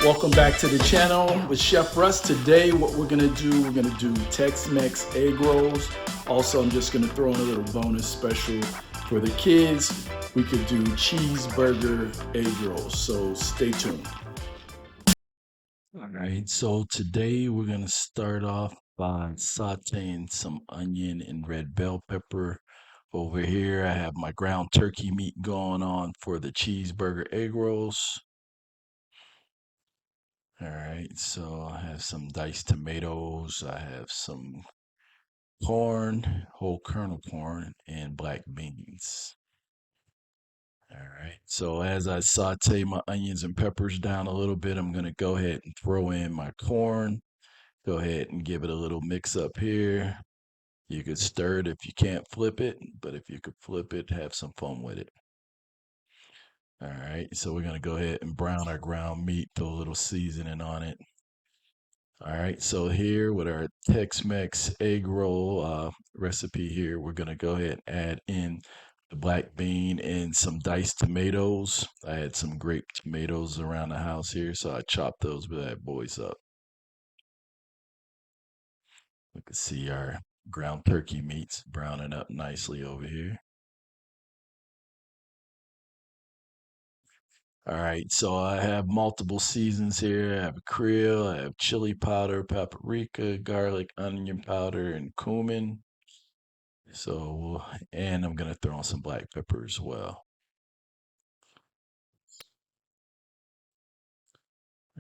Welcome back to the channel with Chef Russ. Today what we're gonna do Tex-Mex egg rolls. Also, I'm just gonna throw in a little bonus special for the kids. We could do cheeseburger egg rolls, so stay tuned. All right, so today we're gonna start off by sauteing some onion and red bell pepper. Over here, I have my ground turkey meat going on for the cheeseburger egg rolls. All right, so I have some diced tomatoes. I have some corn, whole kernel corn, and black beans. All right, so as I saute my onions and peppers down a little bit, I'm gonna go ahead and throw in my corn. Go ahead and give it a little mix up here. You could stir it if you can't flip it, but if you could flip it, have some fun with it. All right, so we're gonna go ahead and brown our ground meat, throw a little seasoning on it. All right, so here with our Tex-Mex egg roll recipe here, we're gonna go ahead and add in the black bean and some diced tomatoes. I had some grape tomatoes around the house here, so I chopped those bad boys up. We can see our ground turkey meats browning up nicely over here. All right, so I have multiple seasons here. I have krill, I have chili powder, paprika, garlic, onion powder, and cumin. So, and I'm gonna throw in some black pepper as well.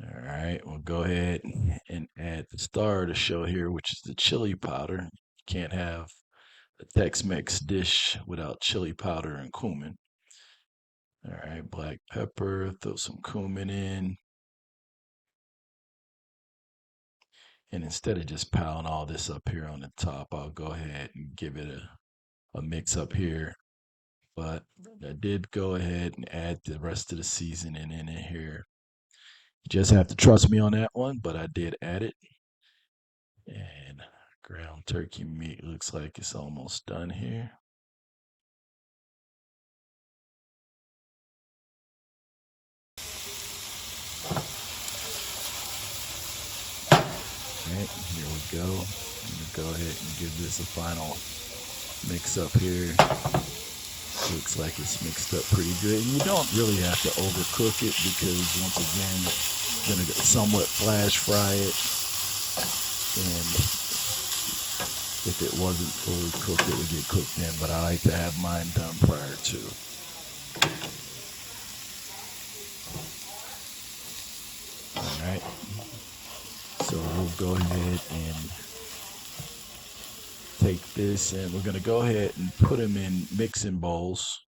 All right, we'll go ahead and add the star of the show here, which is the chili powder. You can't have a Tex-Mex dish without chili powder and cumin. All right, black pepper, throw some cumin in. And instead of just piling all this up here on the top, I'll go ahead and give it a mix up here. But I did go ahead and add the rest of the seasoning in here. You just have to trust me on that one, but I did add it. And ground turkey meat looks like it's almost done here. All right, here we go. I'm gonna go ahead and give this a final mix up here. Looks like it's mixed up pretty good. And you don't really have to overcook it because once again, you're gonna somewhat flash fry it. And if it wasn't fully cooked, it would get cooked in, but I like to have mine done prior to. All right. So we'll go ahead and take this and we're gonna go ahead and put them in mixing bowls.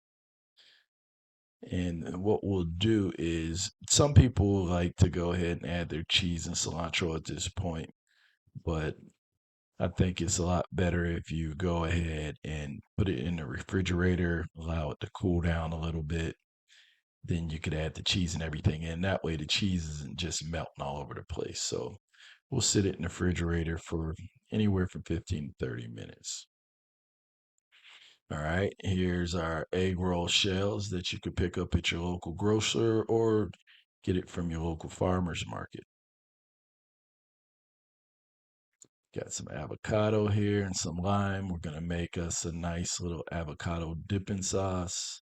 And what we'll do is some people like to go ahead and add their cheese and cilantro at this point, but I think it's a lot better if you go ahead and put it in the refrigerator, allow it to cool down a little bit. Then you could add the cheese and everything in. That way the cheese isn't just melting all over the place. So we'll sit it in the refrigerator for anywhere from 15 to 30 minutes. All right, here's our egg roll shells that you could pick up at your local grocer or get it from your local farmer's market. Got some avocado here and some lime. We're gonna make us a nice little avocado dipping sauce.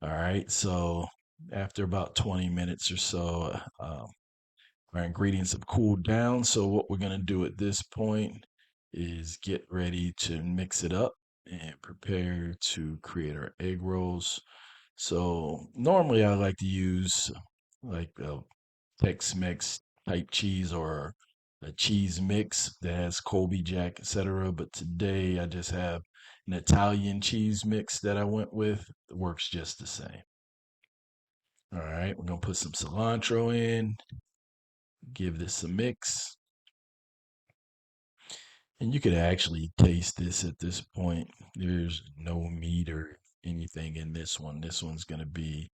All right, so after about 20 minutes or so, our ingredients have cooled down. So what we're gonna do at this point is get ready to mix it up and prepare to create our egg rolls. So normally I like to use like a Tex-Mex type cheese or a cheese mix that has Colby Jack, etc. But today I just have an Italian cheese mix that I went with. It works just the same. All right, we're gonna put some cilantro in, give this a mix. And you could actually taste this at this point. There's no meat or anything in this one. This one's gonna be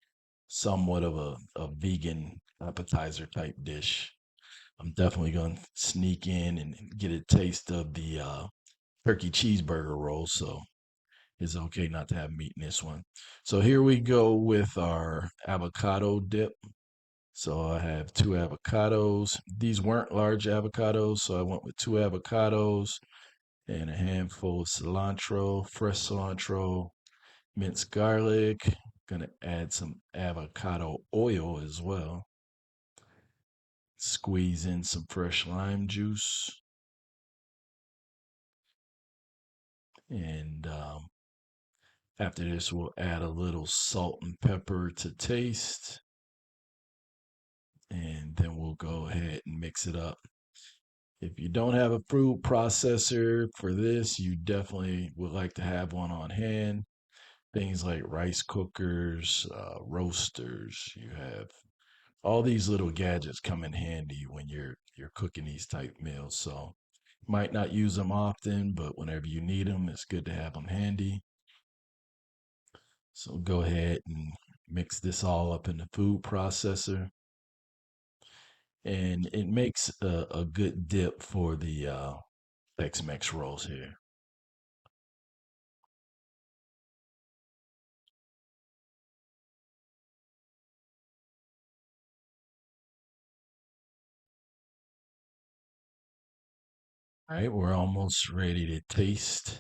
somewhat of a vegan appetizer type dish. I'm definitely going to sneak in and get a taste of the turkey cheeseburger roll. So it's okay not to have meat in this one. So here we go with our avocado dip. So I have 2 avocados. These weren't large avocados, so I went with 2 avocados and a handful of cilantro, fresh cilantro, minced garlic. Gonna add some avocado oil as well. Squeeze in some fresh lime juice. And after this, we'll add a little salt and pepper to taste. And then we'll go ahead and mix it up. If you don't have a food processor for this, you definitely would like to have one on hand. Things like rice cookers, roasters. You have all these little gadgets come in handy when you're cooking these type meals. So might not use them often, but whenever you need them, it's good to have them handy. So go ahead and mix this all up in the food processor. And it makes a good dip for the Tex-Mex rolls here. All right, we're almost ready to taste.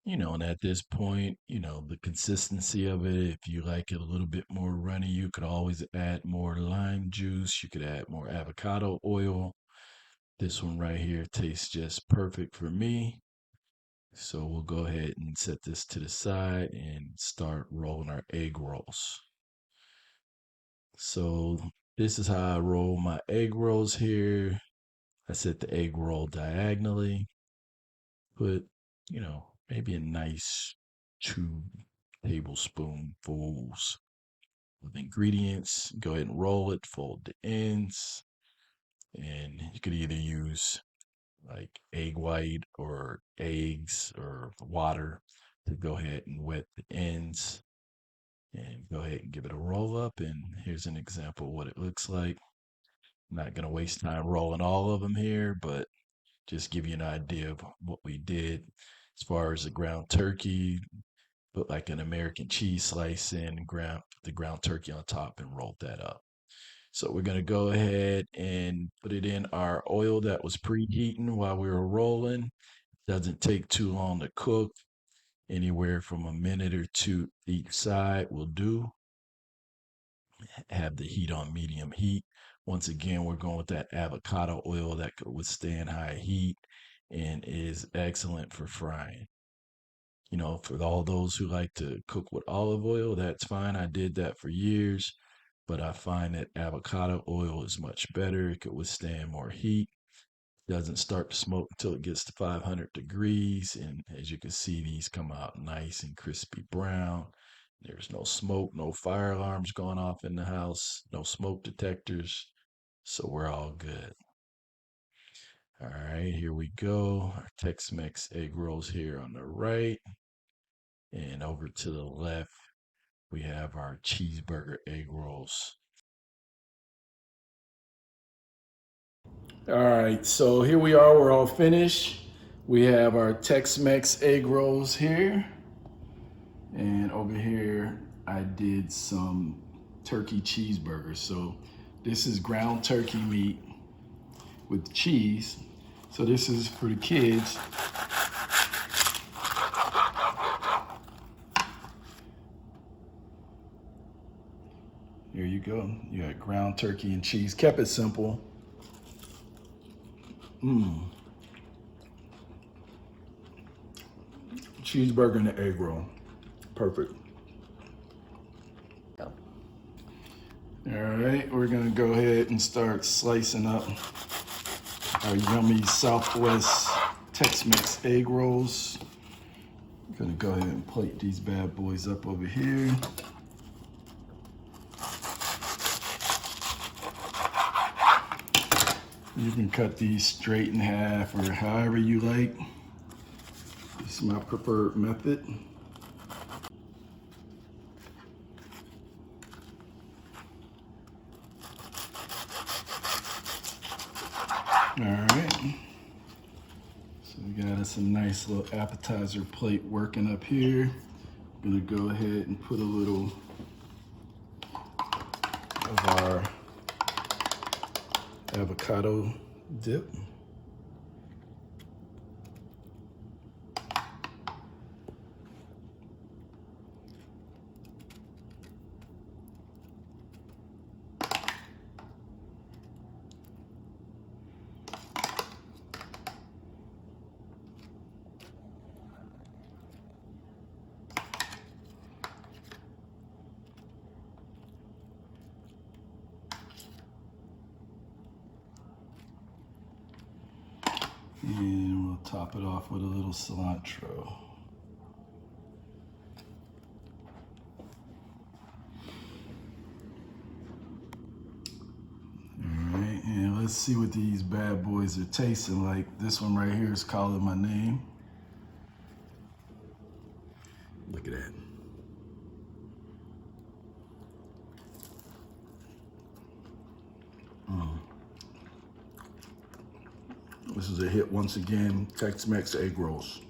And at this point, the consistency of it, if you like it a little bit more runny, you could always add more lime juice. You could add more avocado oil. This one right here tastes just perfect for me. So we'll go ahead and set this to the side and start rolling our egg rolls. So this is how I roll my egg rolls here. I set the egg roll diagonally, put, maybe a nice 2 tablespoonfuls of ingredients. Go ahead and roll it, fold the ends, and you could either use like egg white or eggs or water to go ahead and wet the ends and go ahead and give it a roll up. And here's an example of what it looks like. I'm not going to waste time rolling all of them here, but just give you an idea of what we did as far as the ground turkey. Put like an American cheese slice in, ground the ground turkey on top, and roll that up. So we're gonna go ahead and put it in our oil that was preheating while we were rolling. Doesn't take too long to cook. Anywhere from a minute or two each side will do. Have the heat on medium heat. Once again, we're going with that avocado oil that could withstand high heat and is excellent for frying. For all those who like to cook with olive oil, that's fine. I did that for years, but I find that avocado oil is much better. It could withstand more heat. Doesn't start to smoke until it gets to 500 degrees. And as you can see, these come out nice and crispy brown. There's no smoke, no fire alarms going off in the house, no smoke detectors. So we're all good. All right, here we go. Our Tex-Mex egg rolls here on the right. And over to the left, we have our cheeseburger egg rolls. All right, so here we are. We're all finished. We have our Tex-Mex egg rolls here. And over here, I did some turkey cheeseburgers. So this is ground turkey meat with cheese. So this is for the kids. Here you go. You got ground turkey and cheese. Kept it simple. Cheeseburger and the egg roll. Perfect. All right, we're gonna go ahead and start slicing up our yummy Southwest Tex-Mex egg rolls. I'm gonna go ahead and plate these bad boys up over here. You can cut these straight in half or however you like. This is my preferred method. All right. So we got us a nice little appetizer plate working up here. Gonna go ahead and put a little of our avocado dip. And we'll top it off with a little cilantro. Alright, and let's see what these bad boys are tasting like. This one right here is calling my name. Look at that. This is a hit once again, Tex Mex Eggrolls.